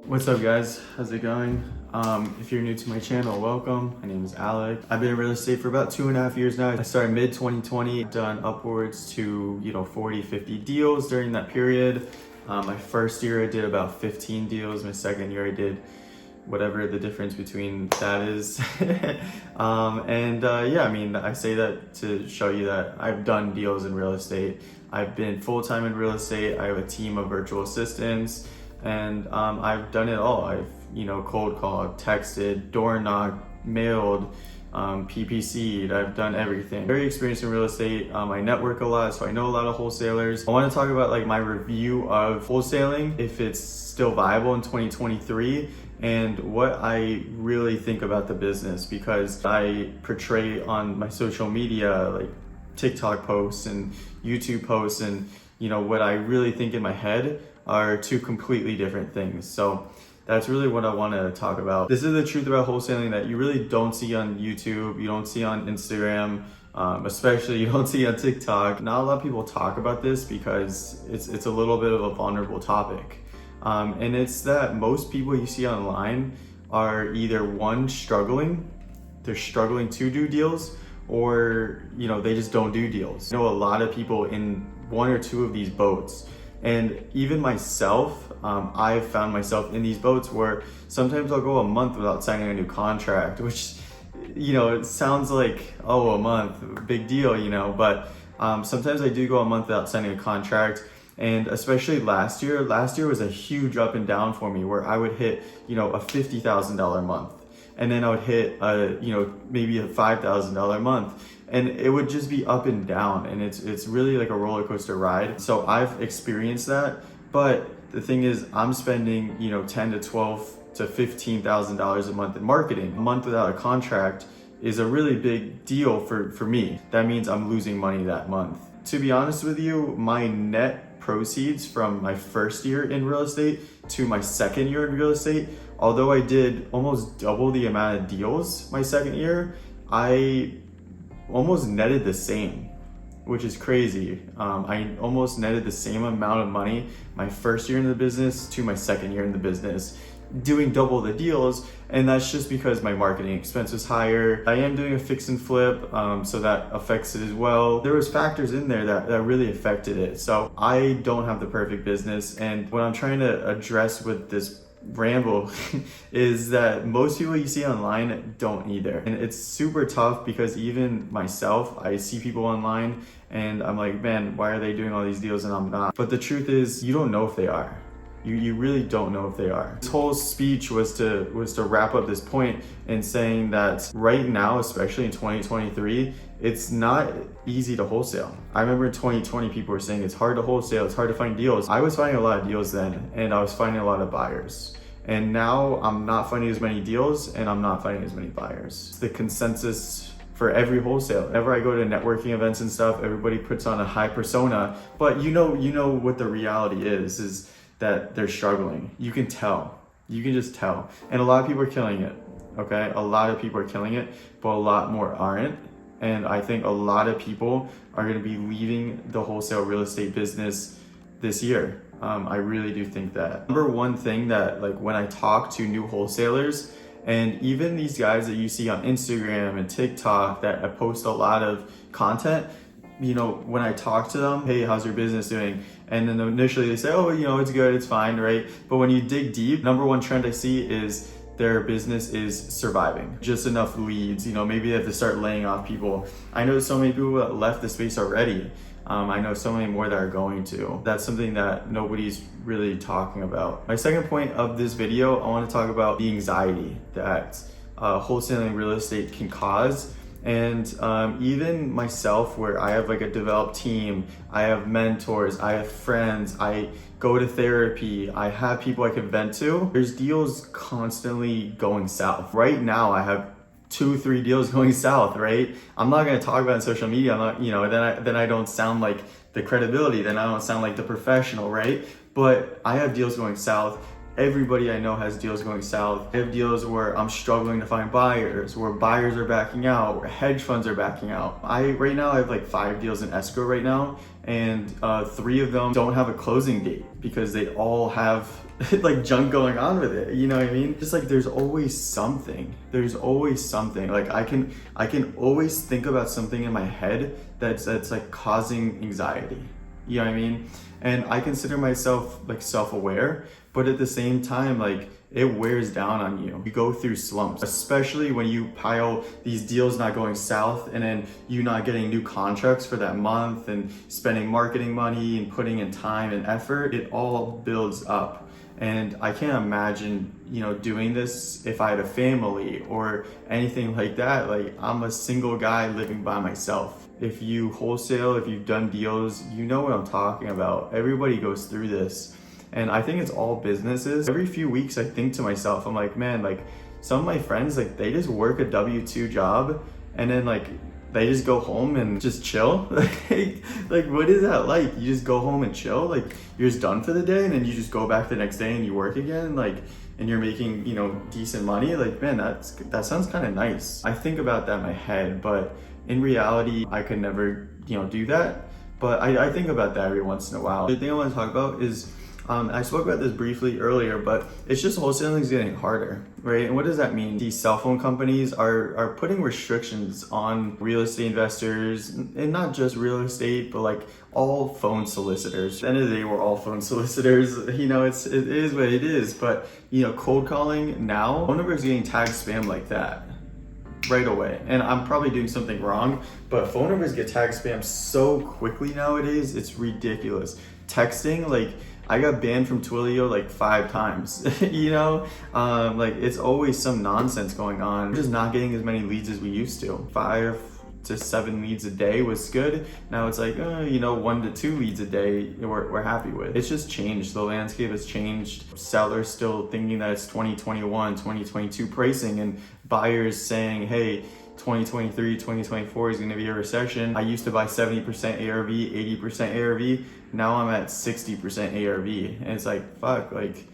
What's up guys, how's it going? If you're new to my channel, welcome. My name is Alec. I've been in real estate for about 2.5 years now. I started mid 2020, done upwards to 40, 50 deals during that period. My first year I did about 15 deals. My second year I did whatever the difference between that is. Yeah, I mean, I say that to show you that I've done deals in real estate. I've been full-time in real estate. I have a team of virtual assistants. And I've done it all. I've cold called, texted, door knocked, mailed, PPC'd. I've done everything. Very experienced in real estate. I network a lot, so I know a lot of wholesalers. I want to talk about like my review of wholesaling, if it's still viable in 2023, and what I really think about the business, because I portray on my social media like TikTok posts and YouTube posts, and what I really think in my head are two completely different things. So that's really what I want to talk about. This is the truth about wholesaling that you really don't see on YouTube, you don't see on Instagram, especially you don't see on TikTok. Not a lot of people talk about this because it's a little bit of a vulnerable topic. And it's that most people you see online are either they're struggling to do deals, or they just don't do deals. I know a lot of people in one or two of these boats. And even myself, I've found myself in these boats where sometimes I'll go a month without signing a new contract, which, it sounds like, oh, a month, big deal, but sometimes I do go a month without signing a contract. And especially last year was a huge up and down for me, where I would hit, a $50,000 month. And then I would hit, maybe a $5,000 month. And it would just be up and down, and it's really like a roller coaster ride. So I've experienced that, but the thing is, I'm spending $10,000 to $12,000 to $15,000 a month in marketing. A month without a contract is a really big deal for me. That means I'm losing money that month. To be honest with you, my net proceeds from my first year in real estate to my second year in real estate, although I did almost double the amount of deals my second year, I almost netted the same, which is crazy. I almost netted the same amount of money my first year in the business to my second year in the business, doing double the deals. And that's just because my marketing expense was higher. I am doing a fix and flip, so that affects it as well. There was factors in there that really affected it. So I don't have the perfect business. And what I'm trying to address with this ramble is that most people you see online don't either. And it's super tough because even myself, I see people online and I'm like, man, why are they doing all these deals and I'm not? But the truth is, you don't know if they are. You really don't know if they are. This whole speech was to wrap up this point in saying that right now, especially in 2023, it's not easy to wholesale. I remember in 2020, people were saying it's hard to wholesale, it's hard to find deals. I was finding a lot of deals then, and I was finding a lot of buyers. And now I'm not finding as many deals and I'm not finding as many buyers. It's the consensus for every wholesaler. Whenever I go to networking events and stuff, everybody puts on a high persona, but you know what the reality is that they're struggling. You can tell. You can just tell. And a lot of people are killing it, okay? A lot of people are killing it, but a lot more aren't. And I think a lot of people are gonna be leaving the wholesale real estate business this year. I really do think that. Number one thing that, like, when I talk to new wholesalers, and even these guys that you see on Instagram and TikTok that post a lot of content, when I talk to them, hey, how's your business doing? And then initially they say, oh, it's good, it's fine, right? But when you dig deep, number one trend I see is their business is surviving. Just enough leads, maybe they have to start laying off people. I know so many people that left the space already. I know so many more that are going to. That's something that nobody's really talking about. My second point of this video, I want to talk about the anxiety that wholesaling real estate can cause. And even myself, where I have like a developed team, I have mentors, I have friends, I go to therapy, I have people I can vent to. There's deals constantly going south. Right now, I have 2-3 deals going south, right? I'm not gonna talk about it on social media. I'm not, then I don't sound like the credibility, then I don't sound like the professional, right? But I have deals going south Everybody I know has deals going south. I have deals where I'm struggling to find buyers, where buyers are backing out, where hedge funds are backing out. Right now I have like 5 deals in escrow right now, and 3 of them don't have a closing date because they all have like junk going on with it. You know what I mean? Just like there's always something. There's always something. Like I can always think about something in my head that's like causing anxiety. You know what I mean? And I consider myself like self-aware, but at the same time, like it wears down on you. You go through slumps, especially when you pile these deals not going south and then you not getting new contracts for that month and spending marketing money and putting in time and effort. It all builds up. And I can't imagine, you know, doing this if I had a family or anything like that. Like I'm a single guy living by myself. If you wholesale, if you've done deals, you know what I'm talking about. Everybody goes through this. And I think it's all businesses. Every few weeks I think to myself, I'm like, man, like some of my friends, like they just work a W-2 job and then like they just go home and just chill. Like what is that like? You just go home and chill? Like you're just done for the day and then you just go back the next day and you work again? Like, and you're making, you know, decent money? Like, man, that sounds kind of nice. I think about that in my head, but in reality, I could never, you know, do that. But I think about that every once in a while. The thing I want to talk about is, I spoke about this briefly earlier, but it's just wholesaling is getting harder, right? And what does that mean? These cell phone companies are putting restrictions on real estate investors, and not just real estate, but like all phone solicitors. At the end of the day, we're all phone solicitors. You know, it is what it is. But you know, cold calling now, phone numbers getting tagged spam like that right away. And I'm probably doing something wrong, but phone numbers get tagged spam so quickly nowadays. It's ridiculous. Texting, like I got banned from Twilio like 5 times, you know? Like it's always some nonsense going on. We're just not getting as many leads as we used to. 5 to 7 leads a day was good. Now it's like, you know, 1 to 2 leads a day we're happy with. It's just changed. The landscape has changed. Sellers still thinking that it's 2021, 2022 pricing, and buyers saying, hey, 2023, 2024 is going to be a recession. I used to buy 70% ARV, 80% ARV. Now I'm at 60% ARV. And it's like, fuck, like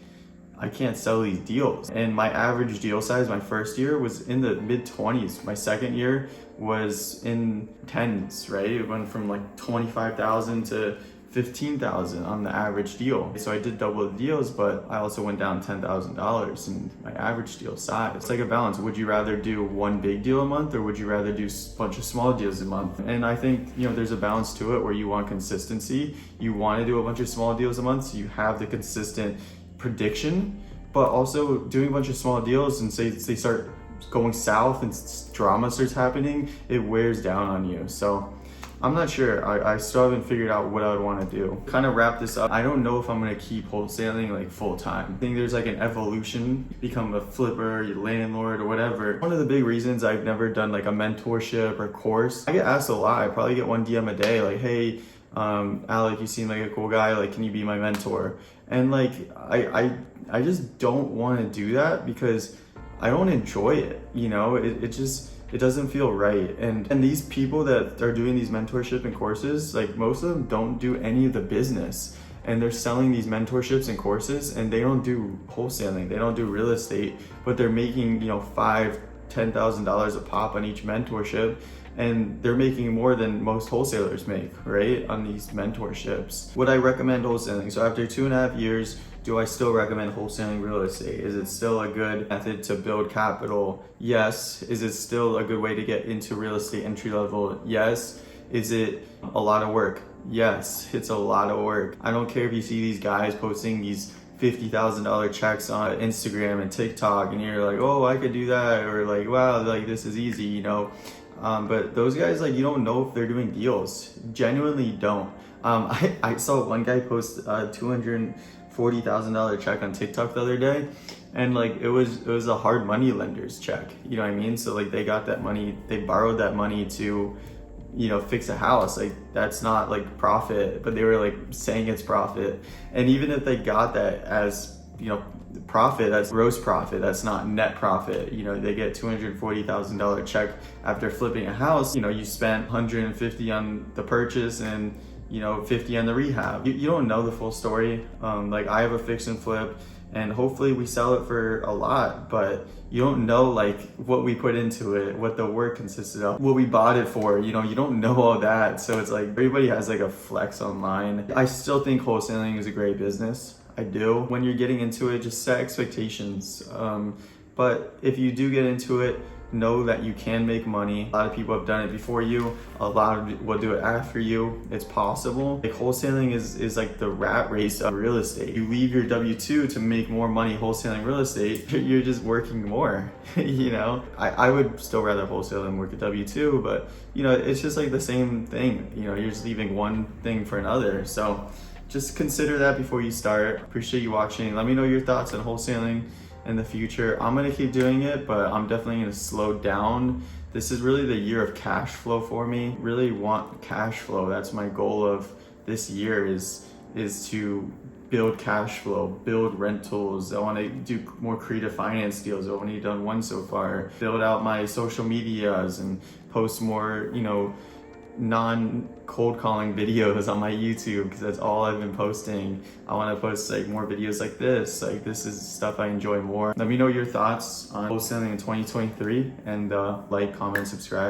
I can't sell these deals. And my average deal size my first year was in the mid 20s. My second year was in 10s, right? It went from like 25,000 to 15,000 on the average deal. So I did double the deals, but I also went down $10,000 in my average deal size. It's like a balance. Would you rather do one big deal a month, or would you rather do a bunch of small deals a month? And I think, you know, there's a balance to it where you want consistency. You want to do a bunch of small deals a month so you have the consistent prediction, but also doing a bunch of small deals and say they start going south and drama starts happening, it wears down on you. So I'm not sure. I still haven't figured out what I would want to do. Kind of wrap this up. I don't know if I'm going to keep wholesaling like full time. I think there's like an evolution, become a flipper, your landlord or whatever. One of the big reasons I've never done like a mentorship or course, I get asked a lot. I probably get 1 DM a day like, hey, Alec, you seem like a cool guy. Like, can you be my mentor? And like, I just don't want to do that because I don't enjoy it. You know, it doesn't feel right. And these people that are doing these mentorship and courses, like most of them don't do any of the business, and they're selling these mentorships and courses, and they don't do wholesaling, they don't do real estate, but they're making, you know, $5,000-$10,000 a pop on each mentorship, and they're making more than most wholesalers make, right, on these mentorships. Would I recommend wholesaling? So after 2.5 years, do I still recommend wholesaling real estate? Is it still a good method to build capital? Yes. Is it still a good way to get into real estate entry level? Yes. Is it a lot of work? Yes, it's a lot of work. I don't care if you see these guys posting these $50,000 checks on Instagram and TikTok and you're like, oh, I could do that, or like, wow, like this is easy, you know. But those guys, like, you don't know if they're doing deals. Genuinely don't. I saw one guy post $240,000 check on TikTok the other day, and like it was a hard money lender's check. You know what I mean? So like they got that money, they borrowed that money to, you know, fix a house. Like that's not like profit, but they were like saying it's profit. And even if they got that as, you know, profit, that's gross profit, that's not net profit. You know, they get $240,000 check after flipping a house. You know, you spent $150 on the purchase and 50 on the rehab. You don't know the full story. Like I have a fix and flip, and hopefully we sell it for a lot, but you don't know like what we put into it, what the work consisted of, what we bought it for. You don't know all that. So it's like everybody has like a flex online. I still think wholesaling is a great business. I do. When you're getting into it, just set expectations. But if you do get into it, know that you can make money. A lot of people have done it before you. A lot of people will do it after you. It's possible. Like wholesaling is like the rat race of real estate. You leave your W-2 to make more money wholesaling real estate. You're just working more, I would still rather wholesale than work a W-2, but it's just like the same thing. You're just leaving one thing for another. So just consider that before you start. Appreciate you watching. Let me know your thoughts on wholesaling in the future. I'm gonna keep doing it, but I'm definitely gonna slow down. This is really the year of cash flow for me. Really want cash flow. That's my goal of this year is to build cash flow, build rentals. I want to do more creative finance deals. I've only done one so far. Build out my social medias and post more, non-cold calling videos on my YouTube, because that's all I've been posting. I want to post like more videos like this. Like this is stuff I enjoy more. Let me know your thoughts on wholesaling in 2023, and like, comment, subscribe.